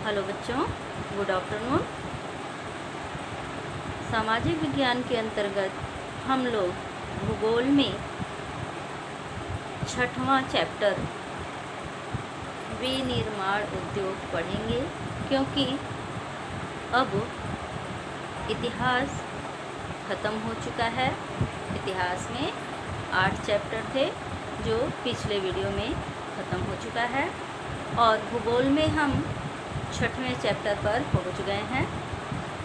Hello बच्चों, good afternoon. सामाजिक विज्ञान के अंतर्गत हम लोग भूगोल में 6वां चैप्टर विनिर्माण उद्योग पढ़ेंगे, क्योंकि अब इतिहास ख़त्म हो चुका है। इतिहास में 8 चैप्टर थे जो पिछले वीडियो में ख़त्म हो चुका है, और भूगोल में हम 6वें चैप्टर पर पहुंच गए हैं।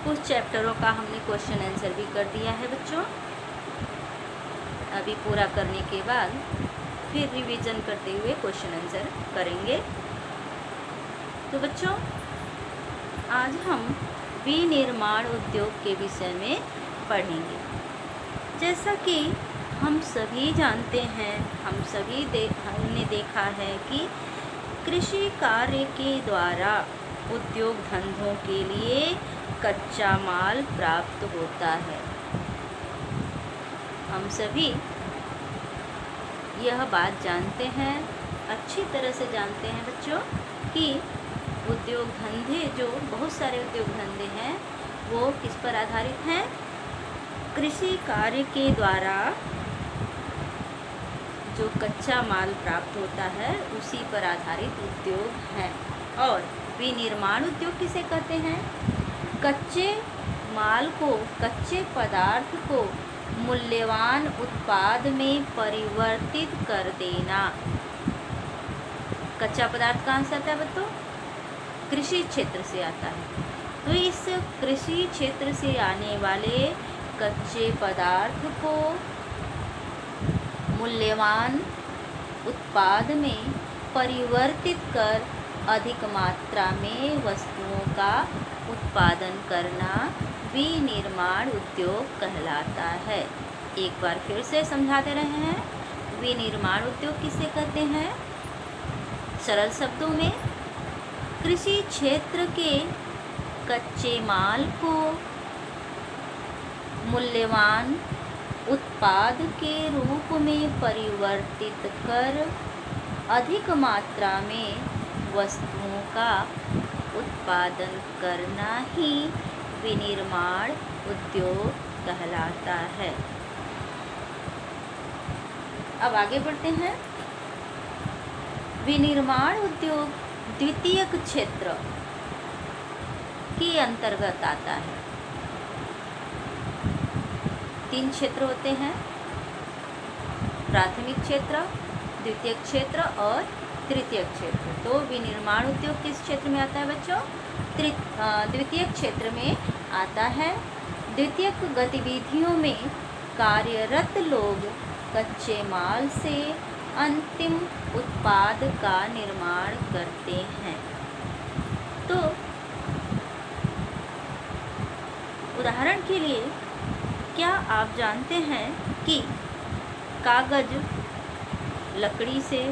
कुछ चैप्टरों का हमने क्वेश्चन आंसर भी कर दिया है बच्चों। अभी पूरा करने के बाद फिर रिवीजन करते हुए क्वेश्चन आंसर करेंगे। तो बच्चों, आज हम विनिर्माण उद्योग के विषय में पढ़ेंगे। जैसा कि हम सभी जानते हैं, हमने देखा है कि कृषि कार्य के द्वारा उद्योग धंधों के लिए कच्चा माल प्राप्त होता है। हम सभी यह बात जानते हैं, अच्छी तरह से जानते हैं बच्चों, कि उद्योग धंधे, जो बहुत सारे उद्योग धंधे हैं, वो किस पर आधारित हैं? कृषि कार्य के द्वारा जो कच्चा माल प्राप्त होता है उसी पर आधारित उद्योग हैं। और विनिर्माण उद्योग किसे कहते हैं? कच्चे माल को, कच्चे पदार्थ को मूल्यवान उत्पाद में परिवर्तित कर देना। कच्चा पदार्थ कहाँ से आता है बच्चों? कृषि क्षेत्र से आता है। तो इस कृषि क्षेत्र से आने वाले कच्चे पदार्थ को मूल्यवान उत्पाद में परिवर्तित कर अधिक मात्रा में वस्तुओं का उत्पादन करना विनिर्माण उद्योग कहलाता है। एक बार फिर से समझा दे रहे हैं, विनिर्माण उद्योग किसे कहते हैं? सरल शब्दों में, कृषि क्षेत्र के कच्चे माल को मूल्यवान उत्पाद के रूप में परिवर्तित कर अधिक मात्रा में वस्तुओं का उत्पादन करना ही विनिर्माण उद्योग कहलाता है। अब आगे बढ़ते हैं। विनिर्माण उद्योग द्वितीयक क्षेत्र के अंतर्गत आता है। 3 क्षेत्र होते हैं: प्राथमिक क्षेत्र, द्वितीयक क्षेत्र और तृतीयक क्षेत्र। तो विनिर्माण उद्योग किस क्षेत्र में आता है बच्चों? द्वितीयक क्षेत्र में आता है। द्वितीयक गतिविधियों में कार्यरत लोग कच्चे माल से अंतिम उत्पाद का निर्माण करते हैं। तो उदाहरण के लिए, क्या आप जानते हैं कि कागज, लकड़ी से,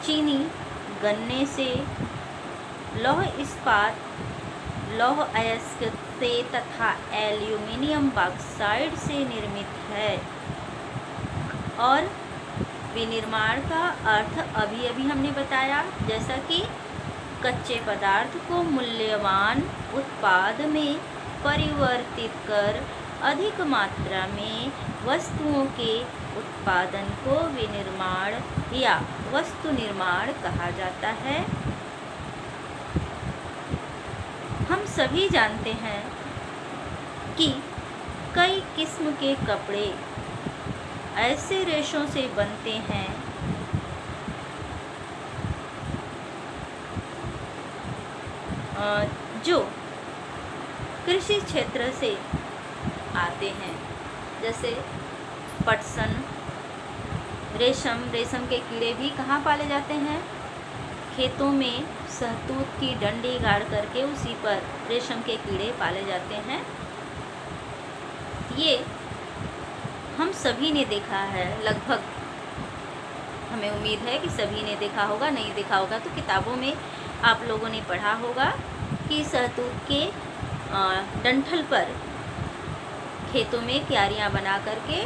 चीनी, गन्ने से, लौह इस्पात, लौह अयस्क से तथा एल्यूमिनियम बॉक्साइड से निर्मित है। और विनिर्माण का अर्थ अभी अभी हमने बताया, जैसा कि कच्चे पदार्थ को मूल्यवान उत्पाद में परिवर्तित कर अधिक मात्रा में वस्तुओं के उत्पादन को विनिर्माण या वस्तु निर्माण कहा जाता है। हम सभी जानते हैं कि कई किस्म के कपड़े ऐसे रेशों से बनते हैं जो कृषि क्षेत्र से आते हैं, जैसे पटसन, रेशम के कीड़े भी कहाँ पाले जाते हैं? खेतों में शहतूत की डंडी गाड़ करके उसी पर रेशम के कीड़े पाले जाते हैं। ये हम सभी ने देखा है, लगभग हमें उम्मीद है कि सभी ने देखा होगा। नहीं देखा होगा तो किताबों में आप लोगों ने पढ़ा होगा कि शहतूत के डंठल पर खेतों में क्यारियाँ बना करके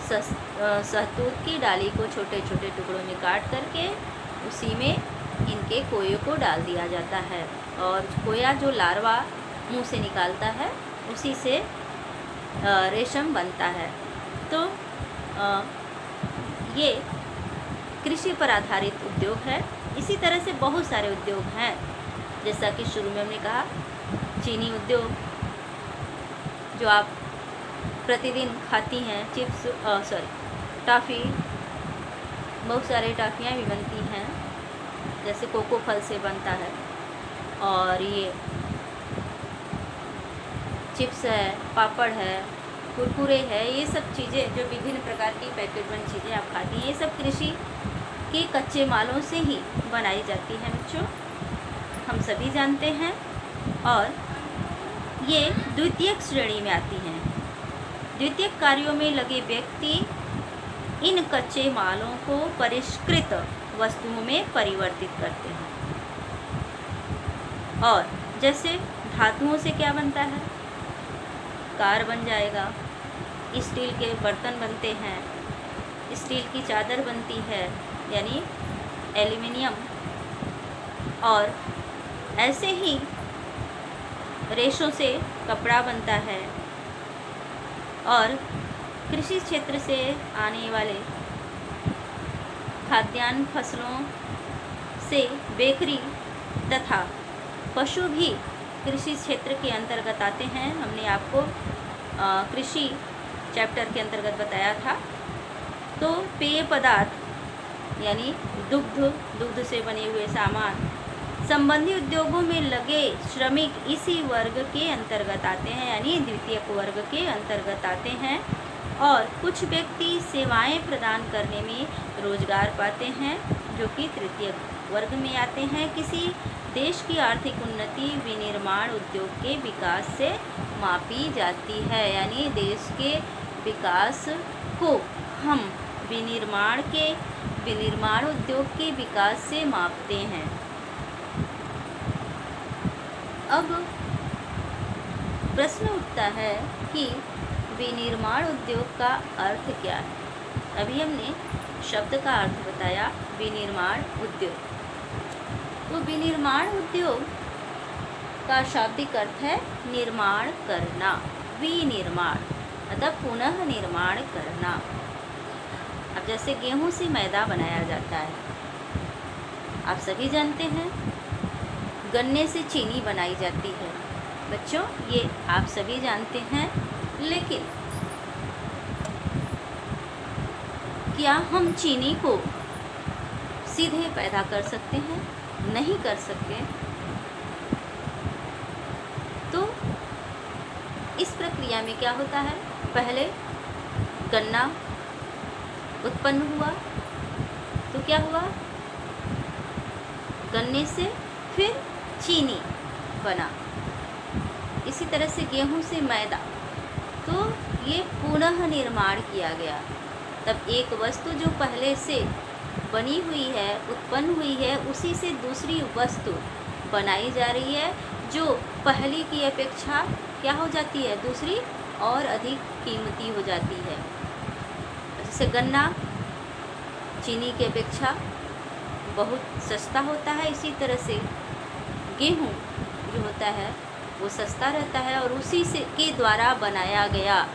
शहतूत की डाली को छोटे छोटे टुकड़ों में काट करके उसी में इनके कोये को डाल दिया जाता है और कोया जो लार्वा मुंह से निकालता है उसी से रेशम बनता है। तो ये कृषि पर आधारित उद्योग है। इसी तरह से बहुत सारे उद्योग हैं, जैसा कि शुरू में हमने कहा चीनी उद्योग जो आप प्रतिदिन खाती हैं, चिप्स टॉफ़ी, बहुत सारे टॉफ़ियाँ भी बनती हैं, जैसे कोको फल से बनता है। और ये चिप्स है, पापड़ है, कुरकुरे है, ये सब चीज़ें जो विभिन्न प्रकार की पैकेट बंद चीज़ें आप खाती हैं, ये सब कृषि के कच्चे मालों से ही बनाई जाती हैं बच्चों, हम सभी जानते हैं। और ये द्वितीयक श्रेणी में आती हैं। द्वितीयक कार्यों में लगे व्यक्ति इन कच्चे मालों को परिष्कृत वस्तुओं में परिवर्तित करते हैं। और जैसे धातुओं से क्या बनता है, कार बन जाएगा, स्टील के बर्तन बनते हैं, स्टील की चादर बनती है यानी एल्युमिनियम, और ऐसे ही रेशों से कपड़ा बनता है। और कृषि क्षेत्र से आने वाले खाद्यान्न फसलों से बेकरी तथा पशु भी कृषि क्षेत्र के अंतर्गत आते हैं। हमने आपको कृषि चैप्टर के अंतर्गत बताया था। तो पेय पदार्थ यानी दुग्ध से बने हुए सामान संबंधी उद्योगों में लगे श्रमिक इसी वर्ग के अंतर्गत आते हैं, यानी द्वितीयक वर्ग के अंतर्गत आते हैं। और कुछ व्यक्ति सेवाएं प्रदान करने में रोजगार पाते हैं, जो कि तृतीय वर्ग में आते हैं। किसी देश की आर्थिक उन्नति विनिर्माण उद्योग के विकास से मापी जाती है, यानी देश के विकास को हम विनिर्माण उद्योग के विकास से मापते हैं। अब प्रश्न उठता है कि विनिर्माण उद्योग का अर्थ क्या है। अभी हमने शब्द का अर्थ बताया, विनिर्माण उद्योग। तो विनिर्माण उद्योग का शाब्दिक अर्थ है निर्माण करना, विनिर्माण मतलब पुनः निर्माण करना। अब जैसे गेहूं से मैदा बनाया जाता है, आप सभी जानते हैं। गन्ने से चीनी बनाई जाती है बच्चों, ये आप सभी जानते हैं। लेकिन क्या हम चीनी को सीधे पैदा कर सकते हैं? नहीं कर सकते। तो इस प्रक्रिया में क्या होता है, पहले गन्ना उत्पन्न हुआ, तो क्या हुआ, गन्ने से फिर चीनी बना। इसी तरह से गेहूं से मैदा, तो ये पुनः निर्माण किया गया। तब एक वस्तु जो पहले से बनी हुई है, उत्पन्न हुई है, उसी से दूसरी वस्तु बनाई जा रही है, जो पहली की अपेक्षा क्या हो जाती है, दूसरी और अधिक कीमती हो जाती है। जैसे गन्ना चीनी की अपेक्षा बहुत सस्ता होता है, इसी तरह से गेहूँ जो होता है वो सस्ता रहता है, और उसी से के द्वारा बनाया गया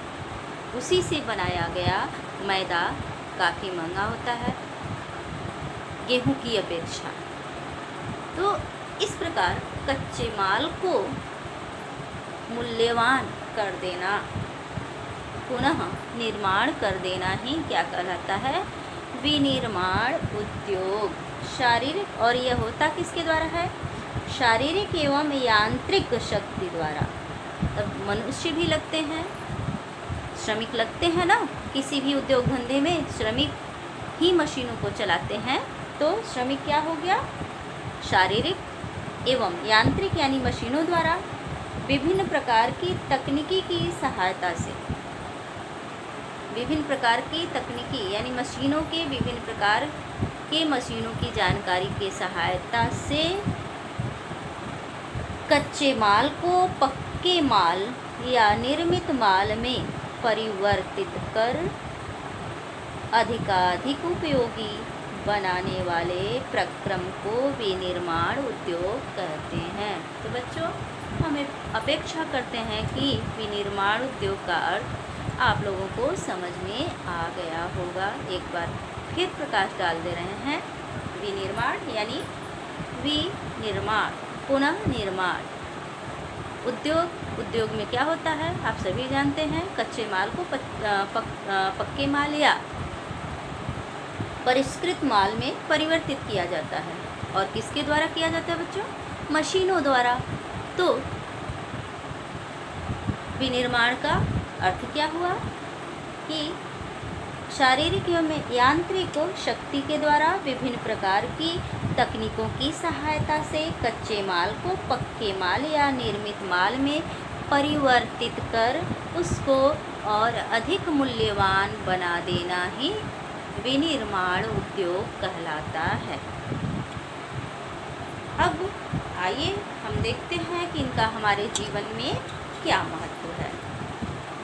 मैदा काफ़ी महंगा होता है गेहूं की अपेक्षा। तो इस प्रकार कच्चे माल को मूल्यवान कर देना, पुनः निर्माण कर देना ही क्या कहलाता है, विनिर्माण उद्योग। शारीरिक, और यह होता किसके द्वारा है, शारीरिक एवं यांत्रिक शक्ति द्वारा। तब मनुष्य भी लगते हैं, श्रमिक लगते हैं ना, किसी भी उद्योग धंधे में श्रमिक ही मशीनों को चलाते हैं। तो श्रमिक क्या हो गया, शारीरिक एवं यांत्रिक यानी मशीनों द्वारा विभिन्न प्रकार की तकनीकी की सहायता से, विभिन्न प्रकार की तकनीकी यानी मशीनों के विभिन्न प्रकार के मशीनों की जानकारी के सहायता से कच्चे माल को पक्के माल या निर्मित माल में परिवर्तित कर अधिकाधिक उपयोगी बनाने वाले प्रक्रम को विनिर्माण उद्योग कहते हैं। तो बच्चों, हम अपेक्षा करते हैं कि विनिर्माण उद्योग का अर्थ आप लोगों को समझ में आ गया होगा। एक बार फिर प्रकाश डाल दे रहे हैं। विनिर्माण यानी विनिर्माण, पुनः निर्माण। उद्योग में क्या होता है आप सभी जानते हैं। कच्चे माल को पक्के माल या परिष्कृत माल में परिवर्तित किया जाता है। और किसके द्वारा किया जाता है बच्चों? मशीनों द्वारा। तो विनिर्माण का अर्थ क्या हुआ कि शारीरिक एवं यांत्रिक शक्ति के द्वारा विभिन्न प्रकार की तकनीकों की सहायता से कच्चे माल को पक्के माल या निर्मित माल में परिवर्तित कर उसको और अधिक मूल्यवान बना देना ही विनिर्माण उद्योग कहलाता है। अब आइए हम देखते हैं कि इनका हमारे जीवन में क्या महत्व है।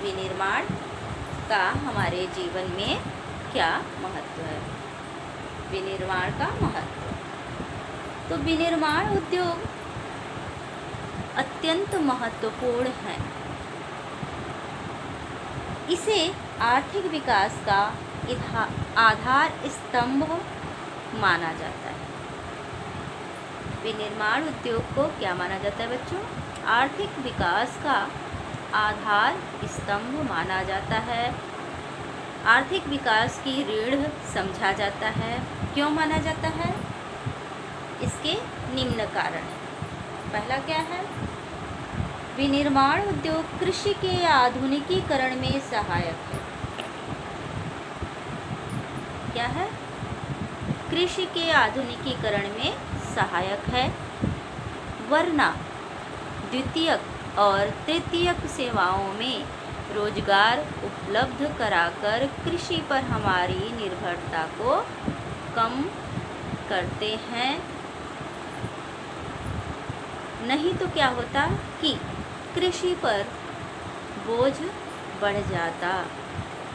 विनिर्माण का हमारे जीवन में क्या महत्व है? विनिर्माण का महत्व, तो विनिर्माण उद्योग अत्यंत महत्वपूर्ण है। इसे आर्थिक विकास का आधार स्तंभ माना जाता है। विनिर्माण उद्योग को क्या माना जाता है बच्चों? आर्थिक विकास का आधार स्तंभ माना जाता है। आर्थिक विकास की रीढ़ समझा जाता है। क्यों माना जाता है? इसके निम्न कारण है। पहला क्या है? विनिर्माण उद्योग कृषि के आधुनिकीकरण में सहायक है। क्या है? कृषि के आधुनिकीकरण में सहायक है, वरना द्वितीयक और तृतीयक सेवाओं में रोजगार उपलब्ध कराकर कृषि पर हमारी निर्भरता को कम करते हैं। नहीं तो क्या होता कि कृषि पर बोझ बढ़ जाता।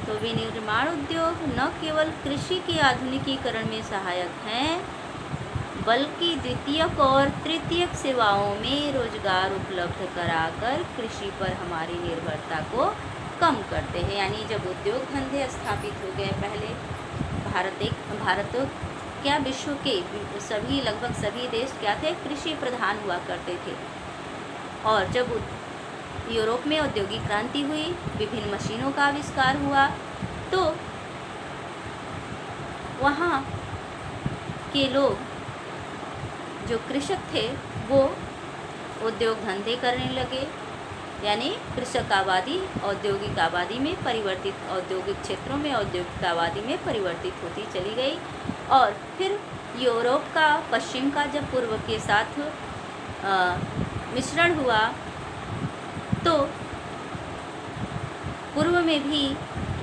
तो विनिर्माण उद्योग न केवल कृषि के आधुनिकीकरण में सहायक हैं, बल्कि द्वितीयक और तृतीयक सेवाओं में रोजगार उपलब्ध कराकर कृषि पर हमारी निर्भरता को कम करते हैं। यानी जब उद्योग धंधे स्थापित हो गए, पहले भारत क्या विश्व के सभी लगभग सभी देश क्या थे? कृषि प्रधान हुआ करते थे। और जब यूरोप में औद्योगिक क्रांति हुई, विभिन्न मशीनों का आविष्कार हुआ, तो वहाँ के लोग जो कृषक थे वो उद्योग धंधे करने लगे। यानी कृषक आबादी औद्योगिक आबादी में परिवर्तित, औद्योगिक क्षेत्रों में औद्योगिक आबादी में परिवर्तित होती चली गई। और फिर यूरोप का पश्चिम का जब पूर्व के साथ मिश्रण हुआ, तो पूर्व में भी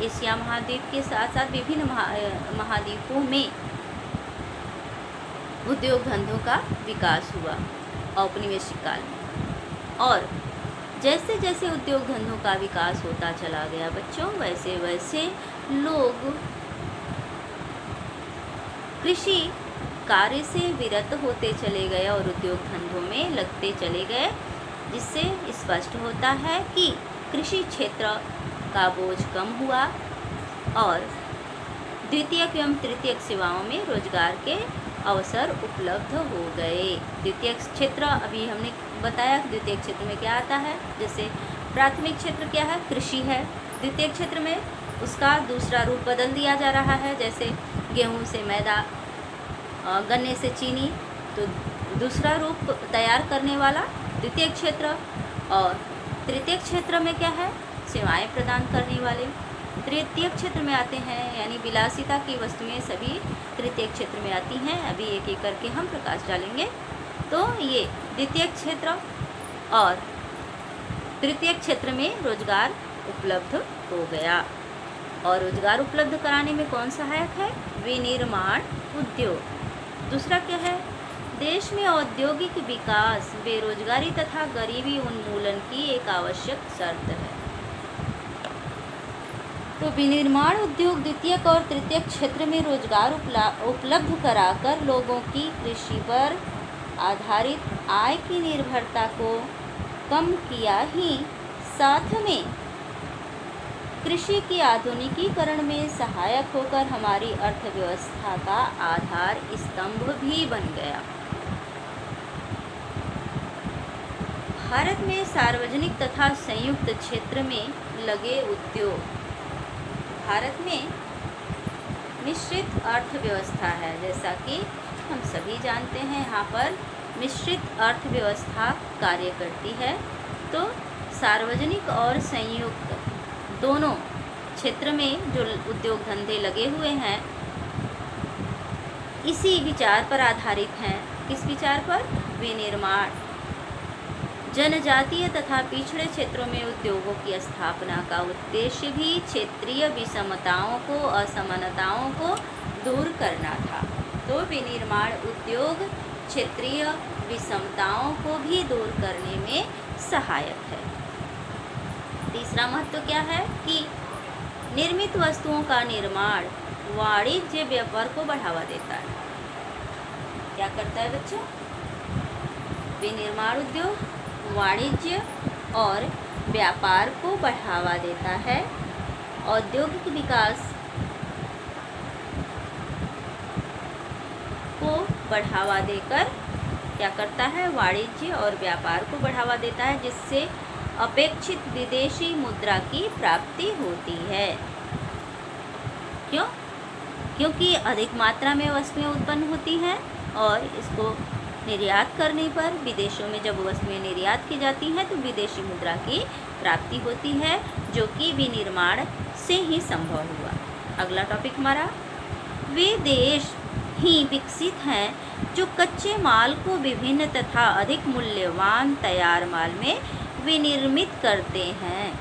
एशिया महाद्वीप के साथ साथ विभिन्न महाद्वीपों में उद्योग धंधों का विकास हुआ औपनिवेशिक काल में। और जैसे जैसे उद्योग धंधों का विकास होता चला गया बच्चों, वैसे वैसे लोग कृषि कार्य से विरत होते चले गए और उद्योग धंधों में लगते चले गए, जिससे स्पष्ट होता है कि कृषि क्षेत्र का बोझ कम हुआ और द्वितीयक एवं तृतीयक सेवाओं में रोजगार के अवसर उपलब्ध हो गए। द्वितीयक क्षेत्र अभी हमने बताया, द्वितीयक क्षेत्र में क्या आता है? जैसे प्राथमिक क्षेत्र क्या है? कृषि है। द्वितीयक क्षेत्र में उसका दूसरा रूप बदल दिया जा रहा है, जैसे गेहूं से मैदा, गन्ने से चीनी, तो दूसरा रूप तैयार करने वाला द्वितीयक क्षेत्र। और तृतीयक क्षेत्र में क्या है? सेवाएं प्रदान करने वाले तृतीयक क्षेत्र में आते हैं। यानी विलासिता की वस्तुएं सभी तृतीयक क्षेत्र में आती हैं। अभी एक एक करके हम प्रकाश डालेंगे। तो ये द्वितीयक क्षेत्र और तृतीयक क्षेत्र में रोजगार उपलब्ध हो गया। और रोजगार उपलब्ध कराने में कौन सहायक है? विनिर्माण उद्योग। दूसरा क्या है? देश में औद्योगिक विकास बेरोजगारी तथा गरीबी उन्मूलन की एक आवश्यक शर्त है। तो विनिर्माण उद्योग द्वितीयक और तृतीयक क्षेत्र में रोजगार उपलब्ध कराकर लोगों की कृषि पर आधारित आय की निर्भरता को कम किया ही साथ में कृषि के आधुनिकीकरण में सहायक होकर हमारी अर्थव्यवस्था का आधार स्तंभ भी बन गया। भारत में सार्वजनिक तथा संयुक्त क्षेत्र में लगे उद्योग। भारत में मिश्रित अर्थव्यवस्था है, जैसा कि हम सभी जानते हैं। यहाँ पर मिश्रित अर्थव्यवस्था कार्य करती है। तो सार्वजनिक और संयुक्त दोनों क्षेत्र में जो उद्योग धंधे लगे हुए हैं, इसी विचार पर आधारित हैं। किस विचार पर? विनिर्माण। जनजातीय तथा पिछड़े क्षेत्रों में उद्योगों की स्थापना का उद्देश्य भी क्षेत्रीय विषमताओं को, असमानताओं को दूर करना था। तो विनिर्माण उद्योग क्षेत्रीय विषमताओं को भी दूर करने में सहायक है। तीसरा महत्व क्या है कि निर्मित वस्तुओं का निर्माण वाणिज्य व्यापार को बढ़ावा देता है। क्या करता है बच्चों? विनिर्माण उद्योग वाणिज्य और व्यापार को बढ़ावा देता है। औद्योगिक विकास को बढ़ावा देकर क्या करता है? वाणिज्य और व्यापार को बढ़ावा देता है, जिससे अपेक्षित विदेशी मुद्रा की प्राप्ति होती है। क्यों? क्योंकि अधिक मात्रा में वस्तुएं उत्पन्न होती हैं और इसको निर्यात करने पर, विदेशों में जब वस्तुएं निर्यात की जाती हैं तो विदेशी मुद्रा की प्राप्ति होती है, जो कि विनिर्माण से ही संभव हुआ। अगला टॉपिक हमारा, वे देश ही विकसित हैं जो कच्चे माल को विभिन्न तथा अधिक मूल्यवान तैयार माल में विनिर्मित करते हैं।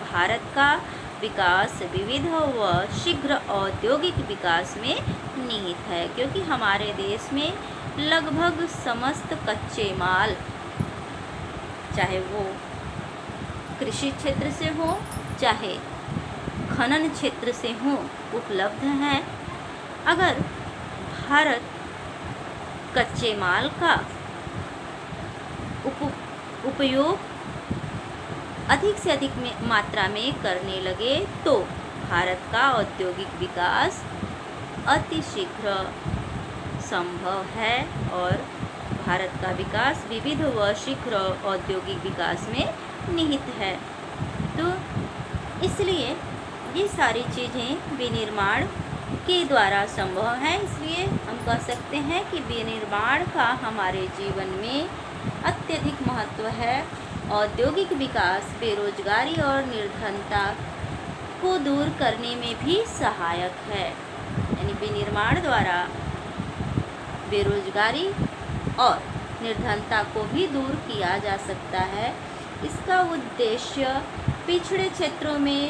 भारत का विकास विविध व शीघ्र औद्योगिक विकास में निहित है, क्योंकि हमारे देश में लगभग समस्त कच्चे माल, चाहे वो कृषि क्षेत्र से हो चाहे खनन क्षेत्र से हो, उपलब्ध हैं। अगर भारत कच्चे माल का उपयोग अधिक से अधिक मात्रा में करने लगे तो भारत का औद्योगिक विकास अतिशीघ्र संभव है और भारत का विकास विविध व शीघ्र औद्योगिक विकास में निहित है। तो इसलिए ये सारी चीज़ें विनिर्माण के द्वारा संभव है। इसलिए हम कह सकते हैं कि विनिर्माण का हमारे जीवन में अत्यधिक महत्व है। औद्योगिक विकास बेरोजगारी और निर्धनता को दूर करने में भी सहायक है। यानी विनिर्माण द्वारा बेरोजगारी और निर्धनता को भी दूर किया जा सकता है। इसका उद्देश्य पिछड़े क्षेत्रों में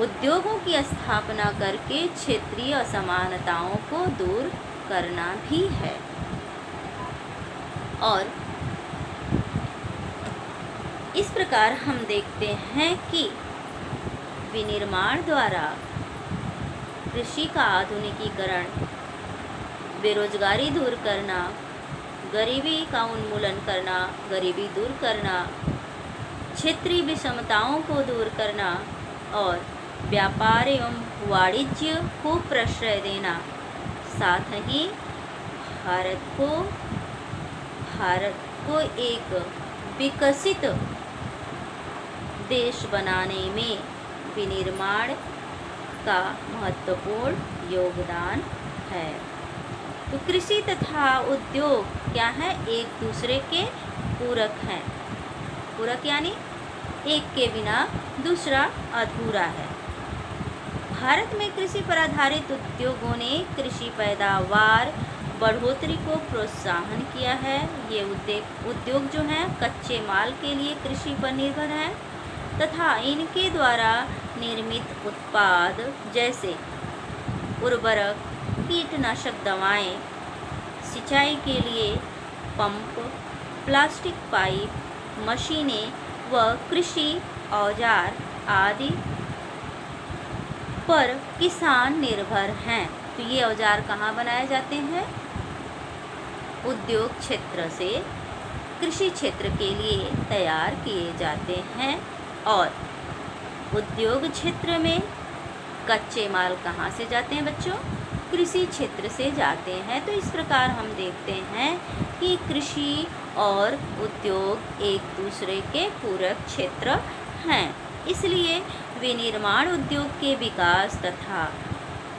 उद्योगों की स्थापना करके क्षेत्रीय असमानताओं को दूर करना भी है। और इस प्रकार हम देखते हैं कि विनिर्माण द्वारा कृषि का आधुनिकीकरण, बेरोजगारी दूर करना, गरीबी का उन्मूलन करना, गरीबी दूर करना, क्षेत्रीय विषमताओं को दूर करना और व्यापार एवं वाणिज्य को प्रश्रय देना, साथ ही भारत को एक विकसित देश बनाने में विनिर्माण का महत्वपूर्ण योगदान है। तो कृषि तथा उद्योग क्या है? एक दूसरे के पूरक हैं। पूरक यानी एक के बिना दूसरा अधूरा है। भारत में कृषि पर आधारित उद्योगों ने कृषि पैदावार बढ़ोतरी को प्रोत्साहन किया है। ये उद्योग जो हैं कच्चे माल के लिए कृषि पर निर्भर हैं तथा इनके द्वारा निर्मित उत्पाद जैसे उर्वरक, कीटनाशक दवाएं, सिंचाई के लिए पंप, प्लास्टिक पाइप, मशीनें व कृषि औजार आदि पर किसान निर्भर हैं। तो ये औजार कहाँ बनाए जाते हैं? उद्योग क्षेत्र से कृषि क्षेत्र के लिए तैयार किए जाते हैं। और उद्योग क्षेत्र में कच्चे माल कहाँ से जाते हैं बच्चों? कृषि क्षेत्र से जाते हैं। तो इस प्रकार हम देखते हैं कि कृषि और उद्योग एक दूसरे के पूरक क्षेत्र हैं। इसलिए विनिर्माण उद्योग के विकास तथा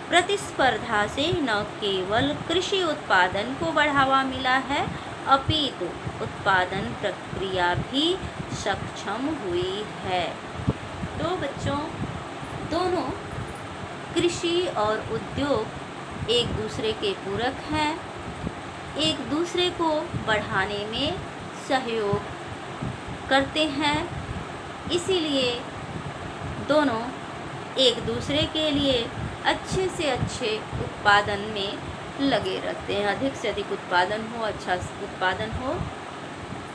प्रतिस्पर्धा से न केवल कृषि उत्पादन को बढ़ावा मिला है, अपितु उत्पादन प्रक्रिया भी सक्षम हुई है। तो बच्चों, दोनों कृषि और उद्योग एक दूसरे के पूरक हैं, एक दूसरे को बढ़ाने में सहयोग करते हैं। इसीलिए दोनों एक दूसरे के लिए अच्छे से अच्छे उत्पादन में लगे रहते हैं। अधिक से अधिक उत्पादन हो, अच्छा उत्पादन हो।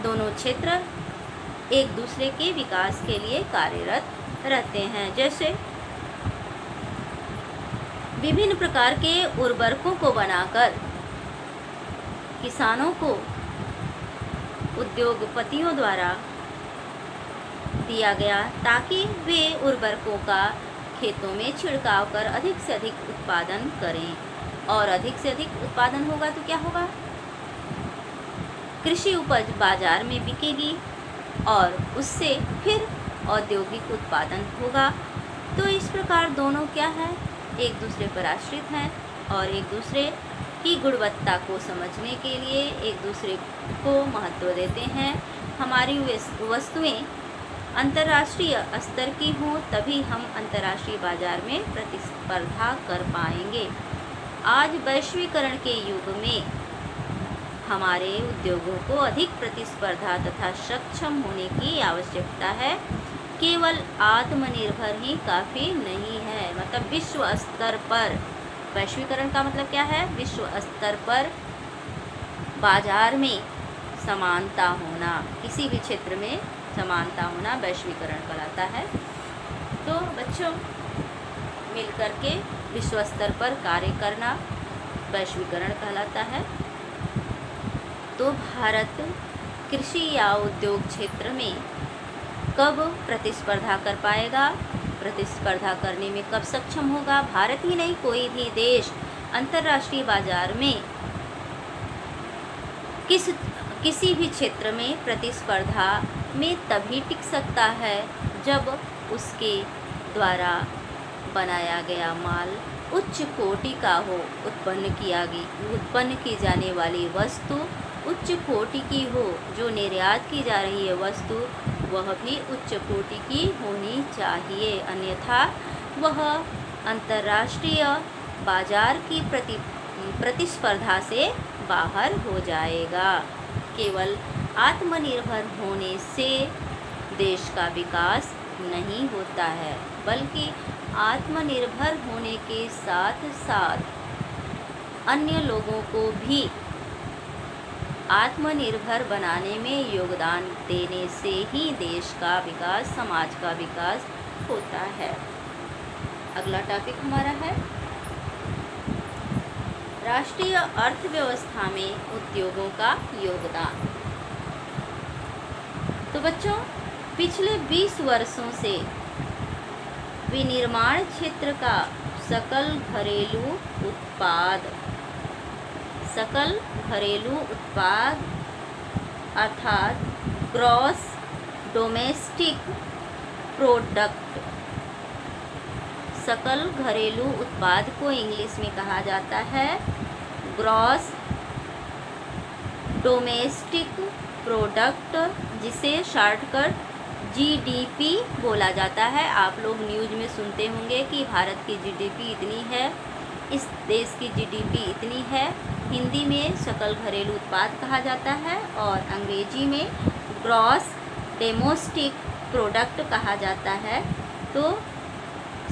दोनों क्षेत्र एक दूसरे के विकास के लिए कार्यरत रहते हैं। जैसे विभिन्न प्रकार के उर्वरकों को बनाकर किसानों को उद्योगपतियों द्वारा दिया गया, ताकि वे उर्वरकों का खेतों में छिड़काव कर अधिक से अधिक उत्पादन करें। और अधिक से अधिक उत्पादन होगा तो क्या होगा? कृषि उपज बाजार में बिकेगी और उससे फिर औद्योगिक उत्पादन होगा। तो इस प्रकार दोनों क्या है? एक दूसरे पर आश्रित हैं और एक दूसरे की गुणवत्ता को समझने के लिए एक दूसरे को महत्व देते हैं। हमारी वस्तुएं अंतर्राष्ट्रीय स्तर की हों, तभी हम अंतर्राष्ट्रीय बाजार में प्रतिस्पर्धा कर पाएंगे। आज वैश्वीकरण के युग में हमारे उद्योगों को अधिक प्रतिस्पर्धा तथा सक्षम होने की आवश्यकता है। केवल आत्मनिर्भर ही काफ़ी नहीं है। मतलब विश्व स्तर पर, वैश्वीकरण का मतलब क्या है? विश्व स्तर पर बाजार में समानता होना, किसी भी क्षेत्र में समानता होना वैश्वीकरण कहलाता है। तो बच्चों, मिलकर के विश्व स्तर पर कार्य करना वैश्वीकरण कहलाता है। तो भारत कृषि या उद्योग क्षेत्र में कब प्रतिस्पर्धा कर पाएगा? प्रतिस्पर्धा करने में कब सक्षम होगा? भारत ही नहीं, कोई भी देश अंतर्राष्ट्रीय बाजार में किसी भी क्षेत्र में प्रतिस्पर्धा में तभी टिक सकता है जब उसके द्वारा बनाया गया माल उच्च कोटि का हो। उत्पन्न की जाने वाली वस्तु उच्च कोटि की हो। जो निर्यात की जा रही है वस्तु, वह भी उच्च कोटि की होनी चाहिए, अन्यथा वह अंतर्राष्ट्रीय बाजार की प्रतिस्पर्धा से बाहर हो जाएगा। केवल आत्मनिर्भर होने से देश का विकास नहीं होता है, बल्कि आत्मनिर्भर होने के साथ साथ अन्य लोगों को भी आत्मनिर्भर बनाने में योगदान देने से ही देश का विकास, समाज का विकास होता है। अगला टॉपिक हमारा है राष्ट्रीय अर्थव्यवस्था में उद्योगों का योगदान। तो बच्चों, पिछले 20 वर्षों से विनिर्माण क्षेत्र का सकल घरेलू उत्पाद अर्थात ग्रॉस डोमेस्टिक प्रोडक्ट, सकल घरेलू उत्पाद को इंग्लिश में कहा जाता है ग्रॉस डोमेस्टिक प्रोडक्ट, जिसे शॉर्टकट जीडीपी बोला जाता है। आप लोग न्यूज़ में सुनते होंगे कि भारत की जीडीपी इतनी है, इस देश की जीडीपी इतनी है। हिंदी में सकल घरेलू उत्पाद कहा जाता है और अंग्रेजी में ग्रॉस डोमेस्टिक प्रोडक्ट कहा जाता है। तो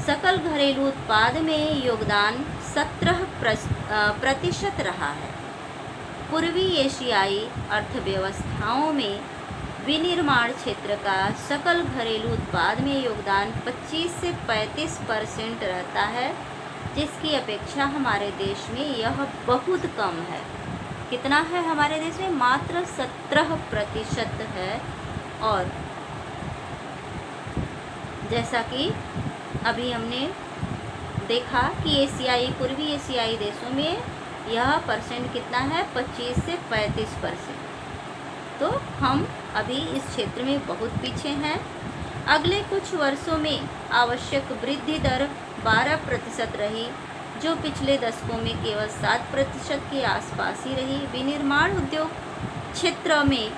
सकल घरेलू उत्पाद में योगदान 17% रहा है। पूर्वी एशियाई अर्थव्यवस्थाओं में विनिर्माण क्षेत्र का सकल घरेलू उत्पाद में योगदान 25 से 35% रहता है, जिसकी अपेक्षा हमारे देश में यह बहुत कम है। कितना है हमारे देश में? मात्र 17% है। और जैसा कि अभी हमने देखा कि पूर्वी एशियाई देशों में यह परसेंट कितना है? 25 से 35%। तो हम अभी इस क्षेत्र में बहुत पीछे हैं। अगले कुछ वर्षों में आवश्यक वृद्धि दर 12% रही, जो पिछले दशकों में केवल 7% के आसपास ही रही। विनिर्माण उद्योग क्षेत्र में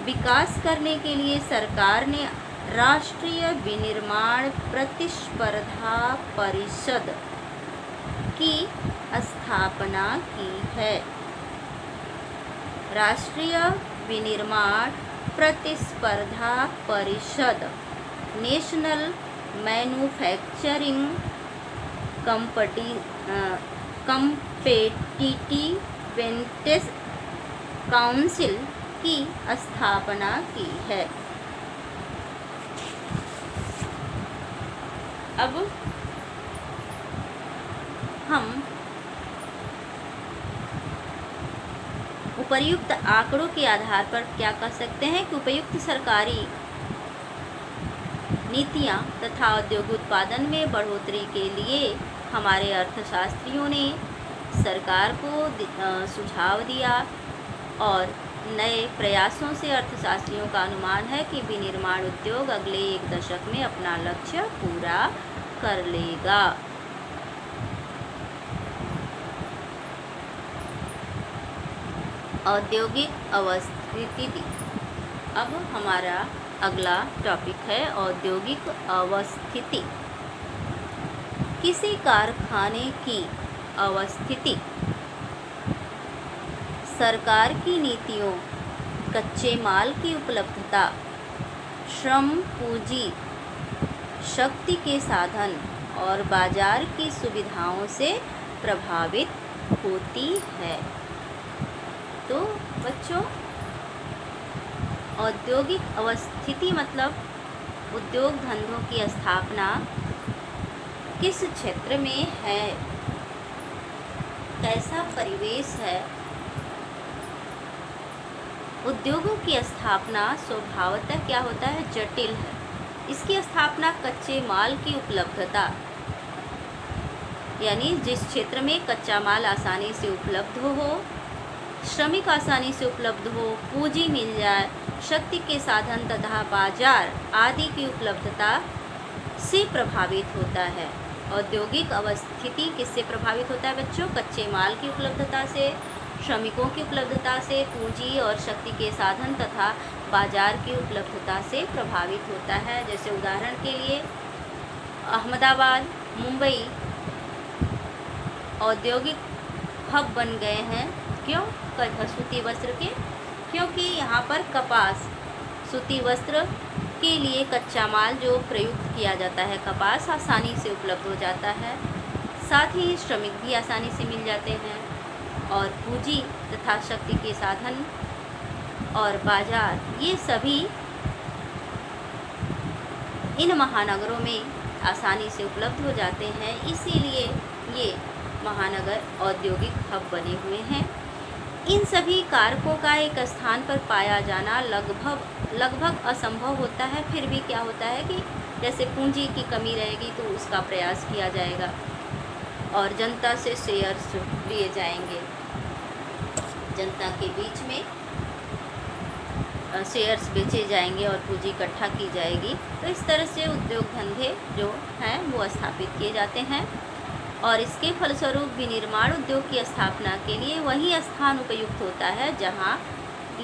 विकास करने के लिए सरकार ने राष्ट्रीय विनिर्माण प्रतिस्पर्धा परिषद की स्थापना की है। राष्ट्रीय विनिर्माण प्रतिस्पर्धा परिषद नेशनल मैन्युफैक्चरिंग कॉम्पिटिटिवनेस काउंसिल की स्थापना की है। अब हम उपर्युक्त आंकड़ों के आधार पर क्या कह सकते हैं कि उपयुक्त सरकारी नीतियां तथा औद्योगिक उत्पादन में बढ़ोतरी के लिए हमारे अर्थशास्त्रियों ने सरकार को सुझाव दिया, और नए प्रयासों से अर्थशास्त्रियों का अनुमान है कि विनिर्माण उद्योग अगले 1 दशक में अपना लक्ष्य पूरा कर लेगा। औद्योगिक अवस्थिति। अब हमारा अगला टॉपिक है औद्योगिक अवस्थिति। किसी कारखाने की अवस्थिति सरकार की नीतियों, कच्चे माल की उपलब्धता, श्रम पूंजी, शक्ति के साधन और बाजार की सुविधाओं से प्रभावित होती है। तो बच्चों, औद्योगिक अवस्थिति मतलब उद्योग धंधों की स्थापना किस क्षेत्र में है, कैसा परिवेश है। उद्योगों की स्थापना स्वभावतः क्या होता है? जटिल है। इसकी स्थापना कच्चे माल की उपलब्धता, यानी जिस क्षेत्र में कच्चा माल आसानी से उपलब्ध हो, श्रमिक आसानी से उपलब्ध हो, पूंजी मिल जाए, शक्ति के साधन तथा बाजार आदि की उपलब्धता से प्रभावित होता है। औद्योगिक अवस्थिति किससे प्रभावित होता है बच्चों? कच्चे माल की उपलब्धता से, श्रमिकों की उपलब्धता से, पूंजी और शक्ति के साधन तथा बाजार की उपलब्धता से प्रभावित होता है। जैसे उदाहरण के लिए अहमदाबाद, मुंबई औद्योगिक हब बन गए हैं। क्यों? सूती वस्त्र के, क्योंकि यहाँ पर कपास, सूती वस्त्र के लिए कच्चा माल जो प्रयुक्त किया जाता है कपास आसानी से उपलब्ध हो जाता है। साथ ही श्रमिक भी आसानी से मिल जाते हैं, और पूंजी तथा शक्ति के साधन और बाजार, ये सभी इन महानगरों में आसानी से उपलब्ध हो जाते हैं। इसीलिए ये महानगर औद्योगिक हब बने हुए हैं। इन सभी कारकों का एक स्थान पर पाया जाना लगभग असंभव होता है। फिर भी क्या होता है कि जैसे पूंजी की कमी रहेगी तो उसका प्रयास किया जाएगा, और जनता से शेयर्स लिए जाएंगे, जनता के बीच में शेयर्स बेचे जाएंगे और पूंजी इकट्ठा की जाएगी। तो इस तरह से उद्योग धंधे जो हैं वो स्थापित किए जाते हैं, और इसके फलस्वरूप विनिर्माण उद्योग की स्थापना के लिए वही स्थान उपयुक्त होता है जहां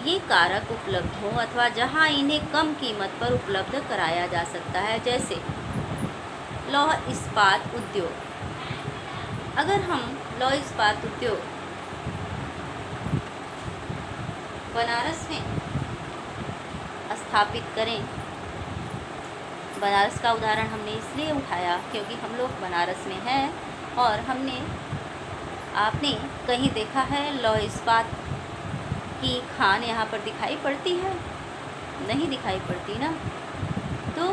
ये कारक उपलब्ध हो, अथवा जहां इन्हें कम कीमत पर उपलब्ध कराया जा सकता है। जैसे लौह इस्पात उद्योग। अगर हम लौह इस्पात उद्योग बनारस में स्थापित करें, बनारस का उदाहरण हमने इसलिए उठाया क्योंकि हम लोग बनारस में हैं, और आपने कहीं देखा है लौह इस्पात की खान यहाँ पर दिखाई पड़ती है? नहीं दिखाई पड़ती ना। तो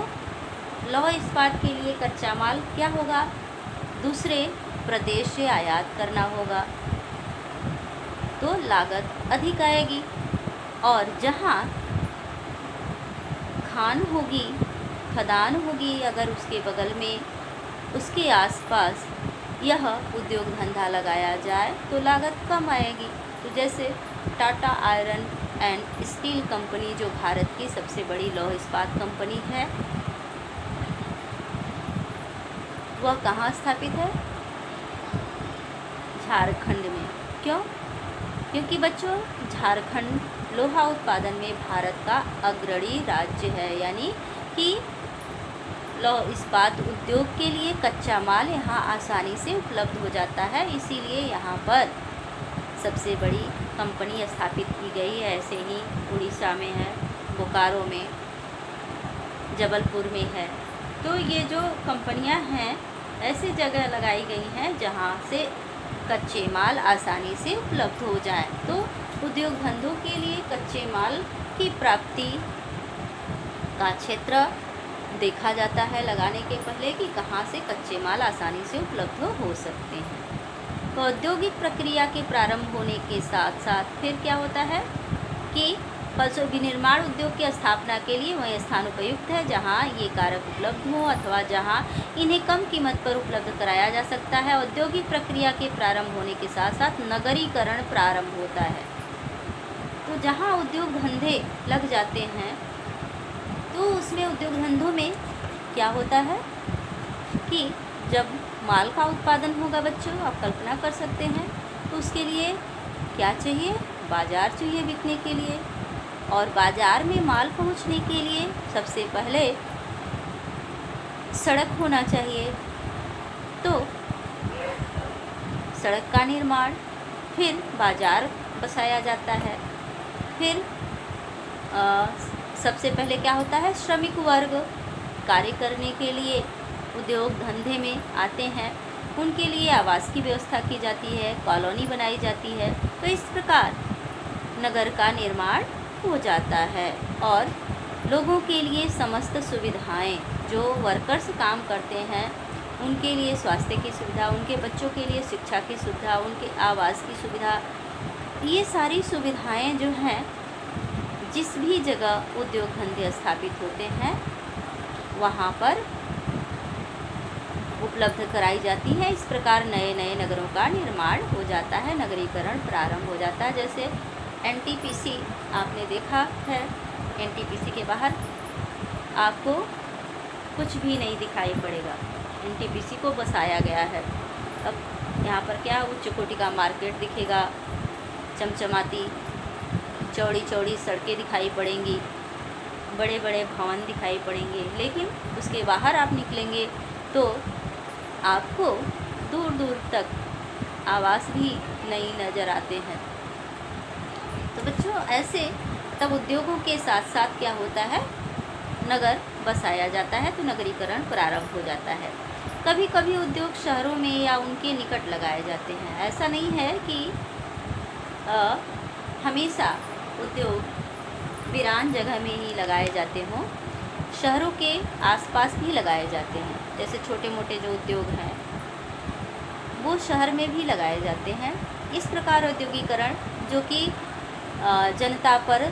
लौह इस्पात के लिए कच्चा माल क्या होगा, दूसरे प्रदेश से आयात करना होगा, तो लागत अधिक आएगी। और जहाँ खान होगी, खदान होगी, अगर उसके बगल में, उसके आसपास यह उद्योग धंधा लगाया जाए तो लागत कम आएगी। तो जैसे Tata iron and steel company, जो भारत की सबसे बड़ी लौह इस्पात कंपनी है, वह कहाँ स्थापित है? झारखंड में। क्यों? क्योंकि बच्चों, झारखंड लोहा उत्पादन में भारत का अग्रणी राज्य है, यानी कि लौह इस्पात उद्योग के लिए कच्चा माल यहाँ आसानी से उपलब्ध हो जाता है, इसीलिए यहाँ पर सबसे बड़ी कंपनी स्थापित की गई है। ऐसे ही उड़ीसा में है, बोकारो में, जबलपुर में है। तो ये जो कंपनियां हैं ऐसी जगह लगाई गई हैं जहां से कच्चे माल आसानी से उपलब्ध हो जाए। तो उद्योग धंधों के लिए कच्चे माल की प्राप्ति का क्षेत्र देखा जाता है लगाने के पहले कि कहाँ से कच्चे माल आसानी से उपलब्ध हो सकते हैं। तो औद्योगिक प्रक्रिया के प्रारंभ होने के साथ साथ फिर क्या होता है कि विनिर्माण उद्योग की स्थापना के लिए वही स्थान उपयुक्त है जहां ये कारक उपलब्ध हो अथवा जहां इन्हें कम कीमत पर उपलब्ध कराया जा सकता है। औद्योगिक प्रक्रिया के प्रारंभ होने के साथ साथ नगरीकरण प्रारंभ होता है। तो जहां उद्योग धंधे लग जाते हैं तो उसमें उद्योग धंधों में क्या होता है कि जब माल का उत्पादन होगा बच्चों, आप कल्पना कर सकते हैं, तो उसके लिए क्या चाहिए? बाज़ार चाहिए बिकने के लिए। और बाज़ार में माल पहुंचने के लिए सबसे पहले सड़क होना चाहिए। तो सड़क का निर्माण, फिर बाज़ार बसाया जाता है। फिर सबसे पहले क्या होता है? श्रमिक वर्ग कार्य करने के लिए उद्योग धंधे में आते हैं, उनके लिए आवास की व्यवस्था की जाती है, कॉलोनी बनाई जाती है। तो इस प्रकार नगर का निर्माण हो जाता है और लोगों के लिए समस्त सुविधाएं, जो वर्कर्स काम करते हैं उनके लिए स्वास्थ्य की सुविधा, उनके बच्चों के लिए शिक्षा की सुविधा, उनके आवास की सुविधा, ये सारी सुविधाएं जो हैं जिस भी जगह उद्योग धंधे स्थापित होते हैं वहाँ पर उपलब्ध कराई जाती है। इस प्रकार नए नए नगरों का निर्माण हो जाता है, नगरीकरण प्रारंभ हो जाता है। जैसे एनटीपीसी आपने देखा है, एनटीपीसी के बाहर आपको कुछ भी नहीं दिखाई पड़ेगा, एनटीपीसी को बसाया गया है। अब यहाँ पर क्या उच्च कोटि का मार्केट दिखेगा, चमचमाती चौड़ी चौड़ी सड़कें दिखाई पड़ेंगी, बड़े बड़े भवन दिखाई पड़ेंगे, लेकिन उसके बाहर आप निकलेंगे तो आपको दूर दूर तक आवास भी नहीं नज़र आते हैं। तो बच्चों, ऐसे तब उद्योगों के साथ साथ क्या होता है? नगर बसाया जाता है, तो नगरीकरण प्रारंभ हो जाता है। कभी कभी उद्योग शहरों में या उनके निकट लगाए जाते हैं। ऐसा नहीं है कि हमेशा उद्योग वीरान जगह में ही लगाए जाते हों, शहरों के आसपास भी लगाए जाते हैं। जैसे छोटे मोटे जो उद्योग हैं वो शहर में भी लगाए जाते हैं। इस प्रकार औद्योगिकरण, जो कि जनता पर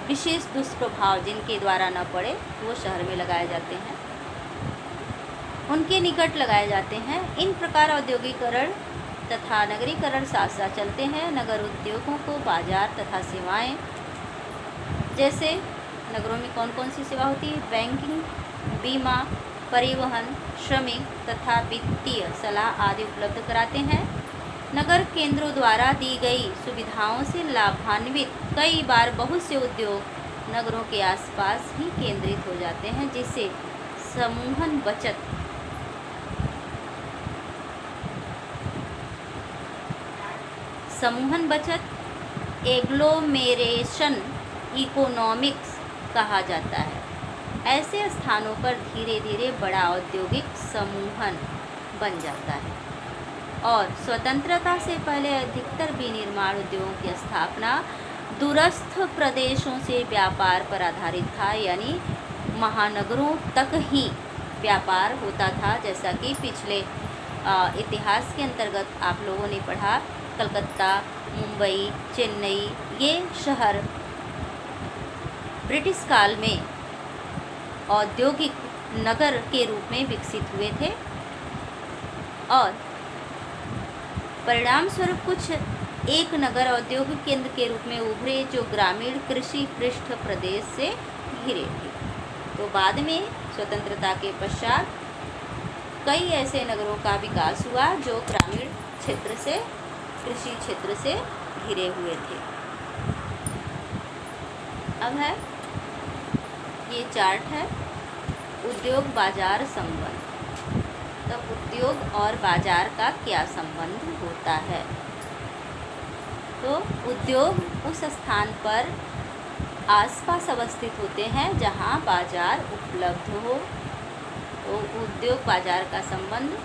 विशेष दुष्प्रभाव जिनके द्वारा न पड़े, वो शहर में लगाए जाते हैं, उनके निकट लगाए जाते हैं। इन प्रकार औद्योगिकरण तथा नगरीकरण साथ साथ चलते हैं। नगर उद्योगों को बाजार तथा सेवाएं, जैसे नगरों में कौन कौन सी सेवा होती है? बैंकिंग, बीमा, परिवहन, श्रमिक तथा वित्तीय सलाह आदि उपलब्ध कराते हैं। नगर केंद्रों द्वारा दी गई सुविधाओं से लाभान्वित कई बार बहुत से उद्योग नगरों के आसपास ही केंद्रित हो जाते हैं, जिससे समूहन बचत एग्लोमेरेशन इकोनॉमिक्स कहा जाता है। ऐसे स्थानों पर धीरे धीरे बड़ा औद्योगिक समूहन बन जाता है और स्वतंत्रता से पहले अधिकतर विनिर्माण उद्योगों की स्थापना दूरस्थ प्रदेशों से व्यापार पर आधारित था, यानी महानगरों तक ही व्यापार होता था। जैसा कि पिछले इतिहास के अंतर्गत आप लोगों ने पढ़ा, कलकत्ता, मुंबई, चेन्नई, ये शहर ब्रिटिश काल में औद्योगिक नगर के रूप में विकसित हुए थे और परिणाम स्वरूप कुछ एक नगर औद्योगिक केंद्र के रूप में उभरे जो ग्रामीण कृषि पृष्ठ प्रदेश से घिरे थे। तो बाद में स्वतंत्रता के पश्चात कई ऐसे नगरों का विकास हुआ जो ग्रामीण क्षेत्र से, कृषि क्षेत्र से घिरे हुए थे। अब है ये चार्ट है उद्योग बाजार संबंध। तो उद्योग और बाजार का क्या संबंध होता है? तो उद्योग उस स्थान पर आसपास अवस्थित होते हैं जहां बाजार उपलब्ध हो। तो उद्योग बाजार का संबंध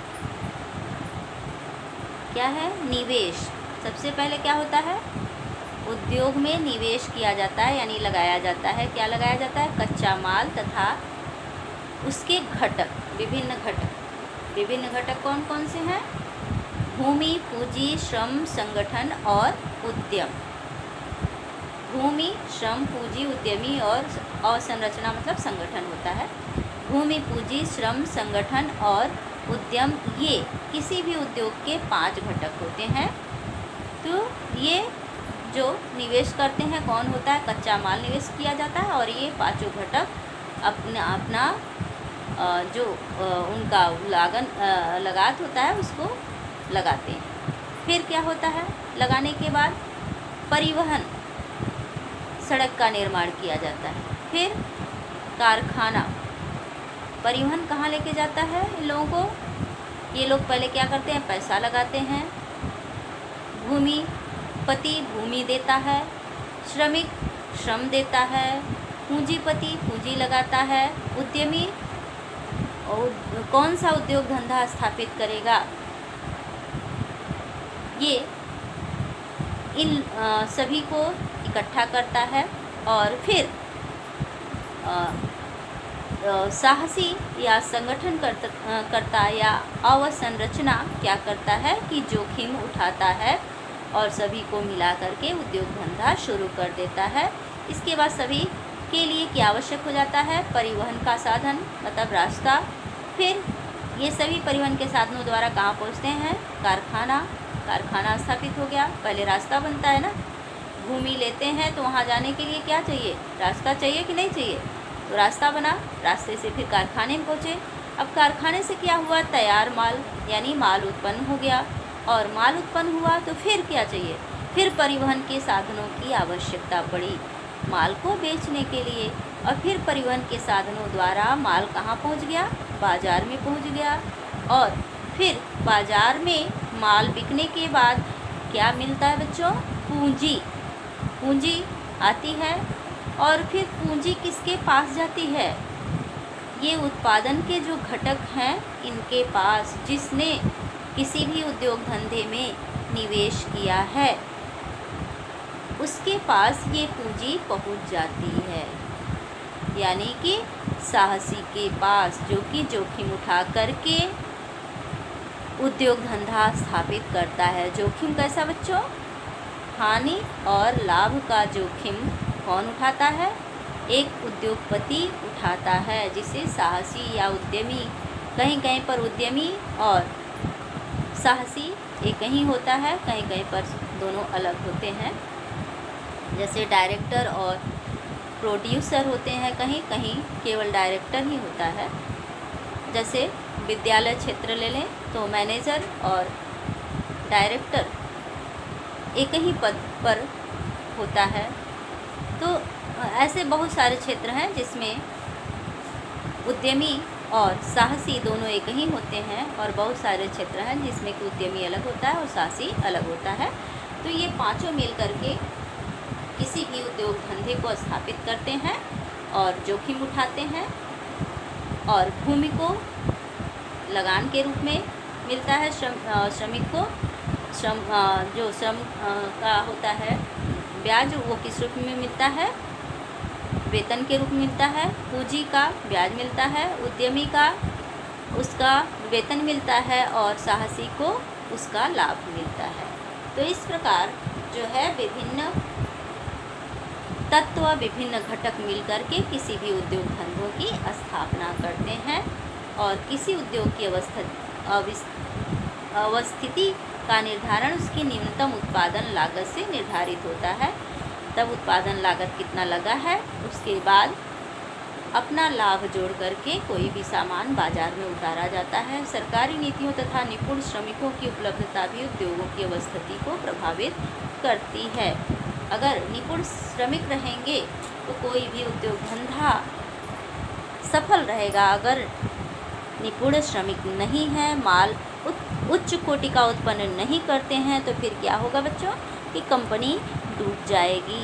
क्या है? निवेश। सबसे पहले क्या होता है? उद्योग में निवेश किया जाता है, यानी लगाया जाता है। क्या लगाया जाता है? कच्चा माल तथा उसके घटक, विभिन्न घटक कौन कौन से हैं? भूमि, पूंजी, श्रम, संगठन और उद्यम। भूमि, श्रम, पूंजी, उद्यमी और संरचना मतलब संगठन होता है। भूमि, पूंजी, श्रम, संगठन और उद्यम, ये किसी भी उद्योग के 5 घटक होते हैं। तो ये जो निवेश करते हैं कौन होता है? कच्चा माल निवेश किया जाता है और ये 5 घटक अपना जो उनका लगात होता है उसको लगाते हैं। फिर क्या होता है? लगाने के बाद परिवहन, सड़क का निर्माण किया जाता है। फिर कारखाना, परिवहन कहाँ लेके जाता है इन लोगों को? ये लोग पहले क्या करते हैं? पैसा लगाते हैं। भूमिपति भूमि देता है, श्रमिक श्रम देता है, पूंजीपति पूंजी लगाता है, उद्यमी कौन सा उद्योग धंधा स्थापित करेगा, ये इन सभी को इकट्ठा करता है। और फिर साहसी या संगठन करता या अवसंरचना क्या करता है कि जोखिम उठाता है और सभी को मिला करके उद्योग धंधा शुरू कर देता है। इसके बाद सभी के लिए क्या आवश्यक हो जाता है? परिवहन का साधन मतलब रास्ता। फिर ये सभी परिवहन के साधनों द्वारा कहाँ पहुँचते हैं? कारखाना स्थापित हो गया। पहले रास्ता बनता है ना, भूमि लेते हैं तो वहाँ जाने के लिए क्या चाहिए? रास्ता चाहिए कि नहीं चाहिए? तो रास्ता बना, रास्ते से फिर कारखाने में पहुँचे। अब कारखाने से क्या हुआ? तैयार माल यानी माल उत्पन्न हो गया। और माल उत्पन्न हुआ तो फिर क्या चाहिए? फिर परिवहन के साधनों की आवश्यकता पड़ी माल को बेचने के लिए। और फिर परिवहन के साधनों द्वारा माल कहाँ पहुँच गया? बाज़ार में पहुँच गया। और फिर बाज़ार में माल बिकने के बाद क्या मिलता है बच्चों? पूंजी आती है। और फिर पूंजी किसके पास जाती है? ये उत्पादन के जो घटक हैं इनके पास, जिसने किसी भी उद्योग धंधे में निवेश किया है उसके पास ये पूंजी पहुंच जाती है। यानी कि साहसी के पास, जो कि जोखिम उठा करके उद्योग धंधा स्थापित करता है। जोखिम कैसा बच्चों? हानि और लाभ का जोखिम कौन उठाता है? एक उद्योगपति उठाता है, जिसे साहसी या उद्यमी, कहीं कहीं पर उद्यमी और साहसी एक ही होता है, कहीं कहीं पर दोनों अलग होते हैं। जैसे डायरेक्टर और प्रोड्यूसर होते हैं, कहीं कहीं केवल डायरेक्टर ही होता है। जैसे विद्यालय क्षेत्र ले लें तो मैनेजर और डायरेक्टर एक ही पद पर होता है। तो ऐसे बहुत सारे क्षेत्र हैं जिसमें उद्यमी और साहसी दोनों एक ही होते हैं, और बहुत सारे क्षेत्र हैं जिसमें कि उद्यमी अलग होता है और साहसी अलग होता है। तो ये पांचों मिल करके किसी भी उद्योग धंधे को स्थापित करते हैं और जोखिम उठाते हैं। और भूमि को लगान के रूप में मिलता है, श्रमिक को जो श्रम का होता है ब्याज वो किस रूप में मिलता है? वेतन के रूप में मिलता है। पूंजी का ब्याज मिलता है, उद्यमी का उसका वेतन मिलता है और साहसी को उसका लाभ मिलता है। तो इस प्रकार जो है विभिन्न तत्व, विभिन्न घटक मिलकर के किसी भी उद्योग धंधों की स्थापना करते हैं और किसी उद्योग की अवस्थिति का निर्धारण उसकी न्यूनतम उत्पादन लागत से निर्धारित होता है। तब उत्पादन लागत कितना लगा है, उसके बाद अपना लाभ जोड़ करके कोई भी सामान बाजार में उतारा जाता है। सरकारी नीतियों तथा निपुण श्रमिकों की उपलब्धता भी उद्योगों की अवस्थिति को प्रभावित करती है। अगर निपुण श्रमिक रहेंगे तो कोई भी उद्योग धंधा सफल रहेगा। अगर निपुण श्रमिक नहीं है, माल उच्च कोटि का उत्पन्न नहीं करते हैं, तो फिर क्या होगा बच्चों कि कंपनी डूब जाएगी,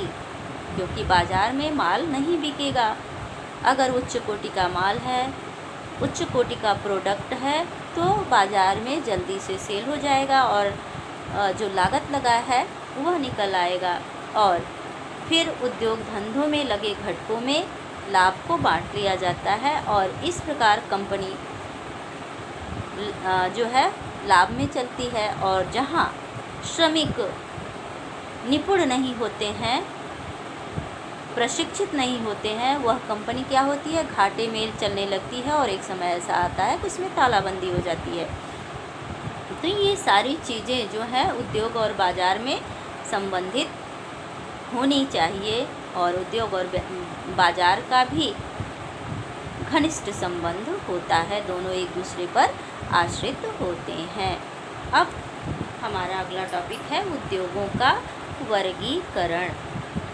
क्योंकि बाज़ार में माल नहीं बिकेगा। अगर उच्च कोटि का माल है, उच्च कोटि का प्रोडक्ट है, तो बाज़ार में जल्दी से सेल हो जाएगा और जो लागत लगा है वह निकल आएगा और फिर उद्योग धंधों में लगे घटकों में लाभ को बांट लिया जाता है और इस प्रकार कंपनी जो है लाभ में चलती है। और जहाँ श्रमिक निपुण नहीं होते हैं, प्रशिक्षित नहीं होते हैं, वह कंपनी क्या होती है, घाटे में चलने लगती है और एक समय ऐसा आता है कि उसमें तालाबंदी हो जाती है। तो ये सारी चीज़ें जो है उद्योग और बाज़ार में संबंधित होनी चाहिए और उद्योग और बाज़ार का भी घनिष्ठ संबंध होता है, दोनों एक दूसरे पर आश्रित होते हैं। अब हमारा अगला टॉपिक है उद्योगों का वर्गीकरण।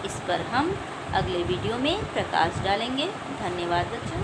इस पर हम अगले वीडियो में प्रकाश डालेंगे। धन्यवाद बच्चों।